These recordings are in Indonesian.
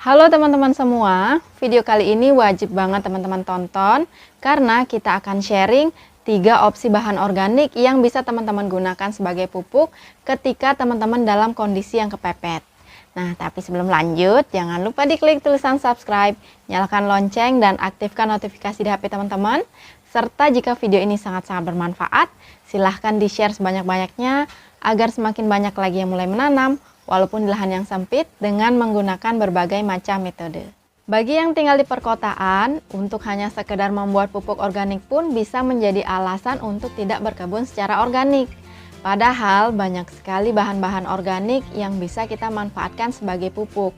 Halo teman-teman semua, video kali ini wajib banget teman-teman tonton karena kita akan sharing 3 opsi bahan organik yang bisa teman-teman gunakan sebagai pupuk ketika teman-teman dalam kondisi yang kepepet. Nah, tapi sebelum lanjut, jangan lupa diklik tulisan subscribe, nyalakan lonceng dan aktifkan notifikasi di HP teman-teman. Serta jika video ini sangat-sangat bermanfaat, silahkan di-share sebanyak-banyaknya agar semakin banyak lagi yang mulai menanam walaupun di lahan yang sempit dengan menggunakan berbagai macam metode. Bagi yang tinggal di perkotaan, untuk hanya sekedar membuat pupuk organik pun bisa menjadi alasan untuk tidak berkebun secara organik. Padahal banyak sekali bahan-bahan organik yang bisa kita manfaatkan sebagai pupuk.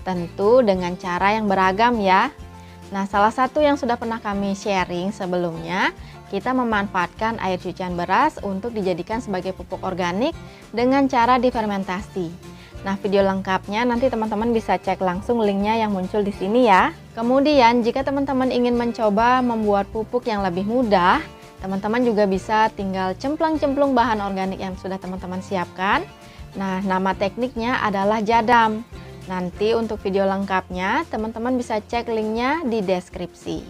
Tentu dengan cara yang beragam ya. Nah, salah satu yang sudah pernah kami sharing sebelumnya, kita memanfaatkan air cucian beras untuk dijadikan sebagai pupuk organik dengan cara difermentasi. Nah, video lengkapnya nanti teman-teman bisa cek langsung linknya yang muncul di sini ya. Kemudian, jika teman-teman ingin mencoba membuat pupuk yang lebih mudah, teman-teman juga bisa tinggal cemplang-cemplung bahan organik yang sudah teman-teman siapkan. Nah, nama tekniknya adalah jadam. Nanti untuk video lengkapnya, teman-teman bisa cek linknya di deskripsi.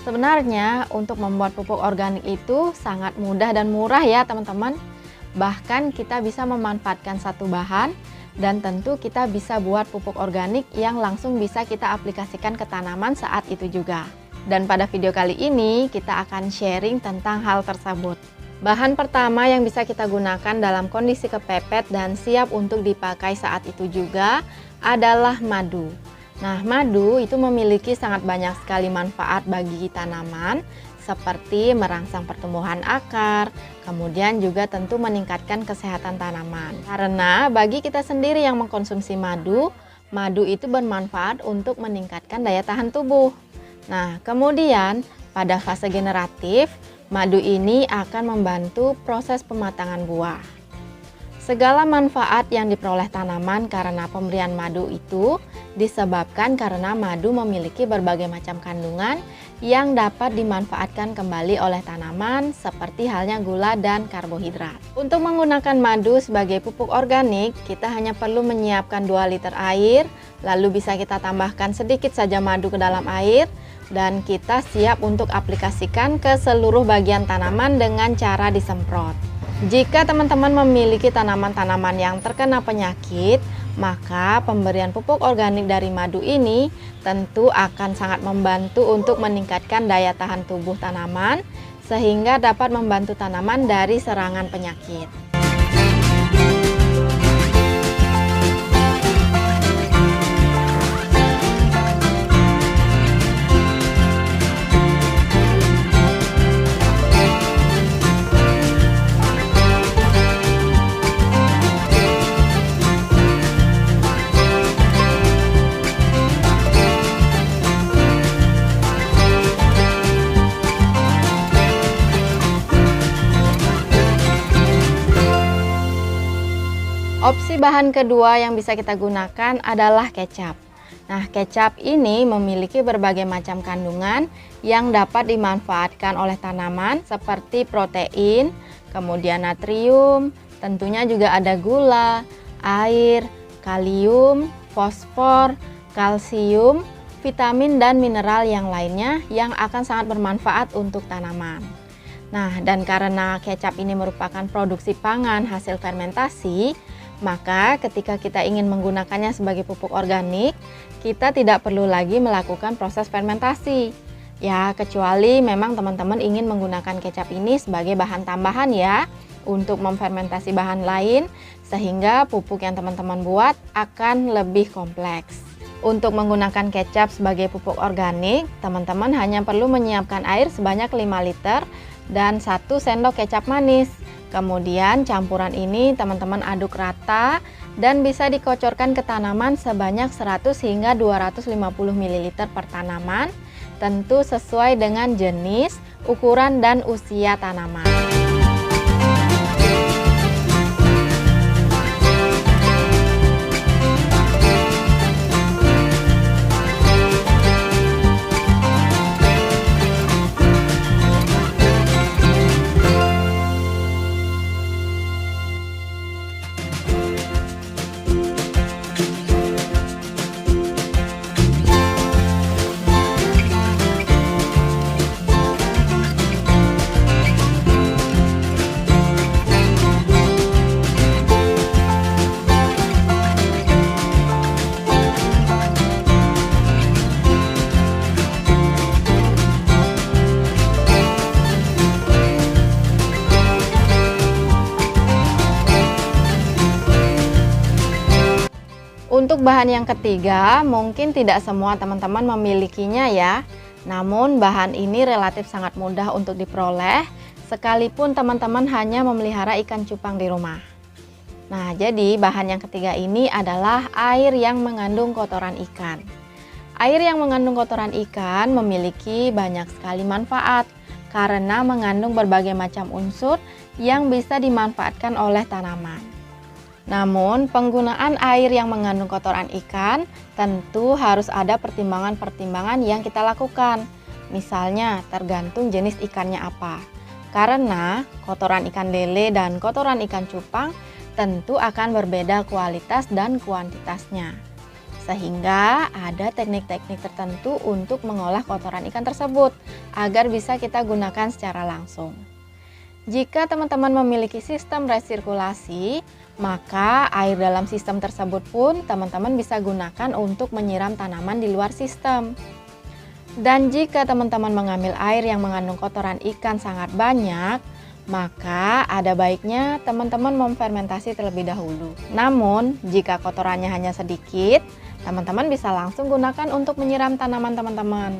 Sebenarnya untuk membuat pupuk organik itu sangat mudah dan murah ya teman-teman. Bahkan kita bisa memanfaatkan satu bahan dan tentu kita bisa buat pupuk organik yang langsung bisa kita aplikasikan ke tanaman saat itu juga. Dan pada video kali ini kita akan sharing tentang hal tersebut. Bahan pertama yang bisa kita gunakan dalam kondisi kepepet dan siap untuk dipakai saat itu juga adalah madu. Nah, madu itu memiliki sangat banyak sekali manfaat bagi tanaman, seperti merangsang pertumbuhan akar, kemudian juga tentu meningkatkan kesehatan tanaman. Karena bagi kita sendiri yang mengkonsumsi madu, madu itu bermanfaat untuk meningkatkan daya tahan tubuh. Nah, kemudian pada fase generatif, madu ini akan membantu proses pematangan buah. Segala manfaat yang diperoleh tanaman karena pemberian madu itu disebabkan karena madu memiliki berbagai macam kandungan yang dapat dimanfaatkan kembali oleh tanaman seperti halnya gula dan karbohidrat. Untuk menggunakan madu sebagai pupuk organik, kita hanya perlu menyiapkan 2 liter air, lalu bisa kita tambahkan sedikit saja madu ke dalam air, dan kita siap untuk aplikasikan ke seluruh bagian tanaman dengan cara disemprot. Jika teman-teman memiliki tanaman-tanaman yang terkena penyakit, maka pemberian pupuk organik dari madu ini tentu akan sangat membantu untuk meningkatkan daya tahan tubuh tanaman sehingga dapat membantu tanaman dari serangan penyakit. Opsi bahan kedua yang bisa kita gunakan adalah kecap. Nah, kecap ini memiliki berbagai macam kandungan yang dapat dimanfaatkan oleh tanaman seperti protein, kemudian natrium, tentunya juga ada gula, air, kalium, fosfor, kalsium, vitamin dan mineral yang lainnya yang akan sangat bermanfaat untuk tanaman. Nah, dan karena kecap ini merupakan produksi pangan hasil fermentasi, maka ketika kita ingin menggunakannya sebagai pupuk organik, kita tidak perlu lagi melakukan proses fermentasi. Ya, kecuali memang teman-teman ingin menggunakan kecap ini sebagai bahan tambahan ya, untuk memfermentasi bahan lain, sehingga pupuk yang teman-teman buat akan lebih kompleks. Untuk menggunakan kecap sebagai pupuk organik, teman-teman hanya perlu menyiapkan air sebanyak 5 liter dan 1 sendok kecap manis. Kemudian campuran ini teman-teman aduk rata dan bisa dikocorkan ke tanaman sebanyak 100 hingga 250 ml per tanaman, tentu sesuai dengan jenis, ukuran, dan usia tanaman. Untuk bahan yang ketiga, mungkin tidak semua teman-teman memilikinya ya. Namun bahan ini relatif sangat mudah untuk diperoleh, sekalipun teman-teman hanya memelihara ikan cupang di rumah. Nah, jadi bahan yang ketiga ini adalah air yang mengandung kotoran ikan. Air yang mengandung kotoran ikan memiliki banyak sekali manfaat karena mengandung berbagai macam unsur yang bisa dimanfaatkan oleh tanaman. Namun, penggunaan air yang mengandung kotoran ikan tentu harus ada pertimbangan-pertimbangan yang kita lakukan. Misalnya, tergantung jenis ikannya apa. Karena kotoran ikan lele dan kotoran ikan cupang tentu akan berbeda kualitas dan kuantitasnya. Sehingga ada teknik-teknik tertentu untuk mengolah kotoran ikan tersebut agar bisa kita gunakan secara langsung. Jika teman-teman memiliki sistem resirkulasi, maka air dalam sistem tersebut pun teman-teman bisa gunakan untuk menyiram tanaman di luar sistem. Dan jika teman-teman mengambil air yang mengandung kotoran ikan sangat banyak, maka ada baiknya teman-teman memfermentasi terlebih dahulu. Namun, jika kotorannya hanya sedikit, teman-teman bisa langsung gunakan untuk menyiram tanaman teman-teman.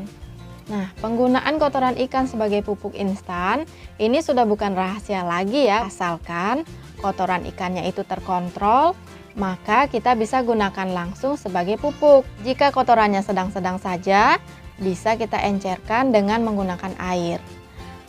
Nah, penggunaan kotoran ikan sebagai pupuk instan ini sudah bukan rahasia lagi ya. Asalkan kotoran ikannya itu terkontrol, maka kita bisa gunakan langsung sebagai pupuk. Jika kotorannya sedang-sedang saja, bisa kita encerkan dengan menggunakan air.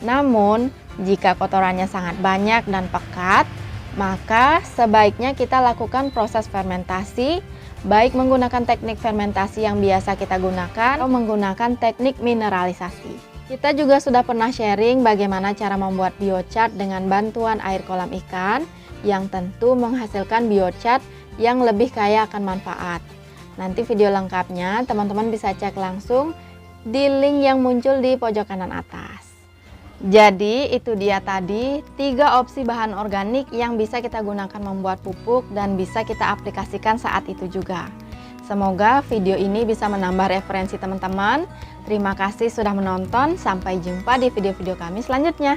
Namun, jika kotorannya sangat banyak dan pekat, maka sebaiknya kita lakukan proses fermentasi, baik menggunakan teknik fermentasi yang biasa kita gunakan atau menggunakan teknik mineralisasi. Kita juga sudah pernah sharing bagaimana cara membuat biochar dengan bantuan air kolam ikan yang tentu menghasilkan biochar yang lebih kaya akan manfaat. Nanti video lengkapnya teman-teman bisa cek langsung di link yang muncul di pojok kanan atas. Jadi itu dia tadi 3 opsi bahan organik yang bisa kita gunakan membuat pupuk dan bisa kita aplikasikan saat itu juga. Semoga video ini bisa menambah referensi teman-teman. Terima kasih sudah menonton, sampai jumpa di video-video kami selanjutnya.